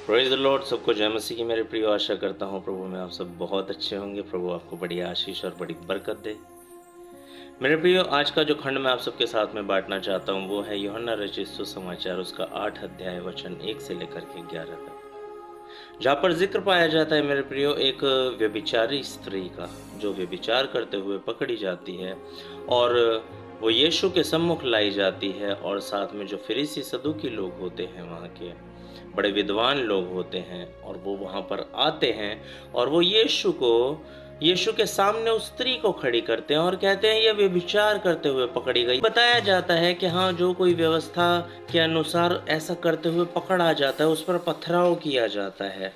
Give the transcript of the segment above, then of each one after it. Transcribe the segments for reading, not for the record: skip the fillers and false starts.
Praise the Lord. सबको जय मसीह की मेरे प्रिय। आशा करता हूँ प्रभु में आप सब बहुत अच्छे होंगे। प्रभु आपको बड़ी आशीष और बड़ी बरकत दे। मेरे प्रियो, आज का जो खंड मैं आप सबके साथ में बांटना चाहता हूँ वो है यूहन्ना रचित सुसमाचार, उसका 8 अध्याय वचन 1 से लेकर के 11 तक, जहाँ पर जिक्र पाया जाता है मेरे प्रियो एक व्यभिचारी स्त्री का, जो व्यभिचार करते हुए पकड़ी जाती है और वो यीशु के सम्मुख लाई जाती है। और साथ में जो फरीसी सदूकी लोग होते हैं, वहाँ के बड़े विद्वान लोग होते हैं, और वो वहाँ पर आते हैं और वो यीशु के सामने उस स्त्री को खड़ी करते हैं और कहते हैं ये व्यभिचार करते हुए पकड़ी गई। बताया जाता है कि हाँ, जो कोई व्यवस्था के अनुसार ऐसा करते हुए पकड़ा जाता है उस पर पथराव किया जाता है।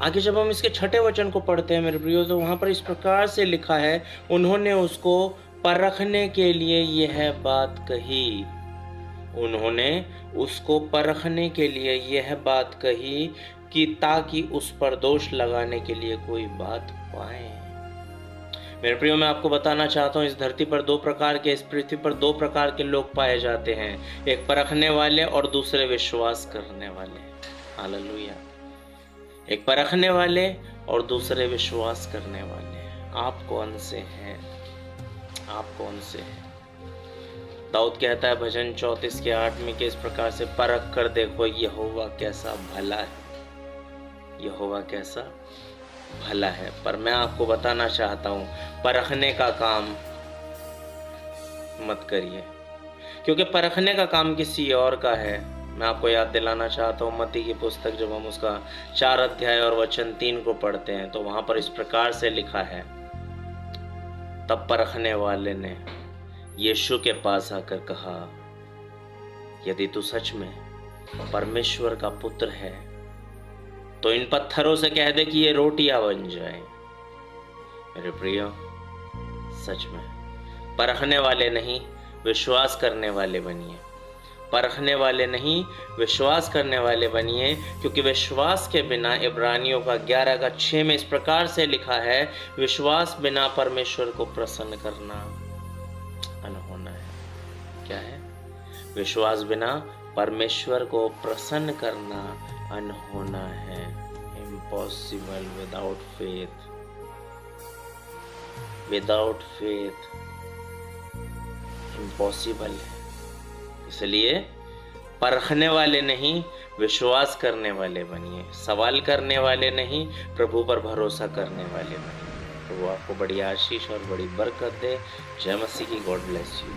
आगे जब हम इसके 6ठे वचन को पढ़ते हैं मेरे प्रियो, तो वहाँ पर इस प्रकार से लिखा है, उन्होंने उसको परखने के लिए यह बात कही। उन्होंने उसको परखने के लिए यह बात कही कि ताकि उस पर दोष लगाने के लिए कोई बात पाए। मेरे प्रियो, मैं आपको बताना चाहता हूँ, इस धरती पर इस पृथ्वी पर दो प्रकार के लोग पाए जाते हैं, एक परखने वाले और दूसरे विश्वास करने वाले। हालेलुया। एक परखने वाले और दूसरे विश्वास करने वाले। आप कौन से हैं? आप कौन से हैं? दाऊद कहता है भजन 34 के 8 में कि इस प्रकार से परख कर देखो यहोवा कैसा भला है। यहोवा कैसा भला है। पर मैं आपको बताना चाहता हूँ, परखने का काम मत करिए, क्योंकि परखने का काम किसी और का है। मैं आपको याद दिलाना चाहता हूँ, मत्ती की पुस्तक जब हम उसका 4 अध्याय और वचन 3 को पढ़ते हैं, तो वहां पर इस प्रकार से लिखा है, तब परखने वाले ने यीशु के पास आकर कहा, यदि तू सच में परमेश्वर का पुत्र है तो इन पत्थरों से कह दे कि ये रोटियां बन जाएं। मेरे प्रियो, सच में परखने वाले नहीं, विश्वास करने वाले बनिए। परखने वाले नहीं, विश्वास करने वाले बनिए, क्योंकि विश्वास के बिना, इब्रानियों का 11 का 6 में इस प्रकार से लिखा है, विश्वास बिना परमेश्वर को प्रसन्न करना अनहोना है। क्या है? विश्वास बिना परमेश्वर को प्रसन्न करना अनहोना है। Impossible without faith. Without faith impossible है। इसलिए परखने वाले नहीं, विश्वास करने वाले बनिए। सवाल करने वाले नहीं, प्रभु पर भरोसा करने वाले बनिए। तो वो आपको बड़ी आशीष और बड़ी बरकत दे। जय मसीह की। God bless you.